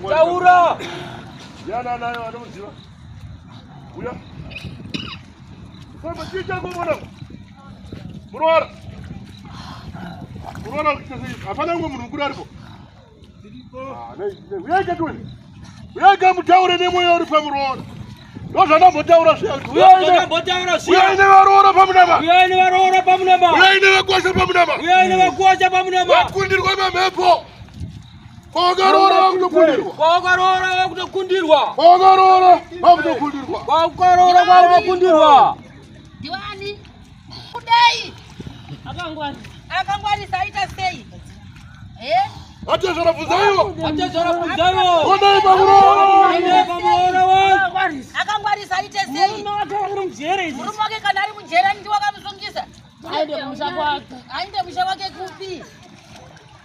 Taura. Ya na yo adu musiba. Buya. Ko ba ci jago mo nak. Murwar. Murwar ci ci afana ngo mun gurar ko. Ah, nei, buya ga dole. Buya ga mu Taura ne mo yoru fa murwar. Do sana mo Taura shi. Buya mo Taura shi. Buya ne warora fa munama. Buya ne warora fa munama. Buya ne ko sa fa munama. Buya ne ko sa fa munama. Wa kundir ko ma mepo. Kogarora wakutokundirwa. Kogarora wakutokundirwa. Kogarora wakutokundirwa. Kogarora wakutokundirwa. Diwani. Kudai. Akangwani saita sei. Acha sharafu zayo. Acha sharafu zayo. Kudai bamurora. Kudai bamurora. Akangwani saita sei. Murumake kanari mujera ndi wakamsungisa. Ainde mushawake kupi.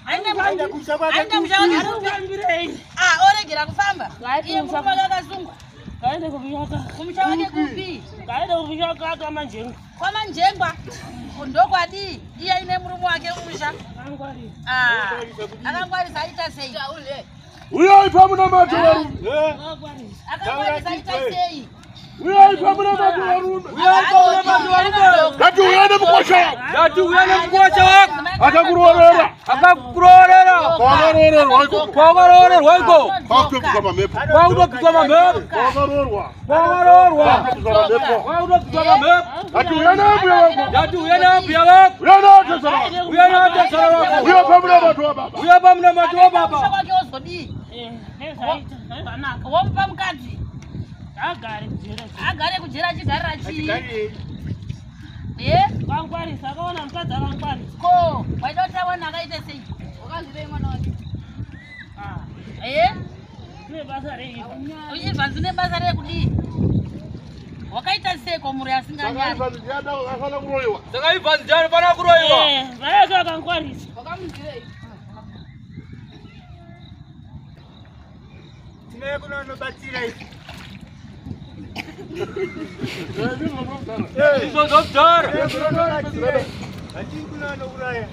Ainde mshawake kupi. Oregera kufamba. Iye murumake akasungwa. Kaende kubiyaka. Kumshawake kupi. Kaende kubiyaka kama njengwa. Kama njengwa. Ndokwadi iye ine murumu wake umusha. Akangwari saita sei. Uya ipamu na mato waru. Akangwari saita sei. Uya ipamu na mato waru. Uya ipamu na mato waru. Datu uyane mkwasha. Datu uyane mkwasha. Akakurorera. Akakurorera. Kogarora waiko. Kogarora waiko. Kwakwe kama mepo. Kwakwe kama mepo. Kogarora. Kogarora. Kwakwe kama mepo. Datu uyane abuya wako. Datu uyane abuya wako. Uyane atesara. Uyane atesara wako. Uya ipamu na mato wa baba. Uya ipamu na mato wa baba. Mshawake osodi. Banaka. Wampa mkazi. Agare kujera chigara chi. Kwangwari sakaona mkazi akangwari. Ko, waida utawana akaite sei. Ukanzibe mwana wake. Ne basa rei. Uyi vanzine basa rei kudi. Wakaita sei ko muri asinganyari. Saka ivanzijana pana kuroiwa. Vareka akangwari. Wakamzire. Tine kuno no batira. Iso doktor. Ati kuna no uraya.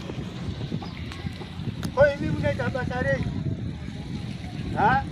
Koi ni mune tabasare. Ha?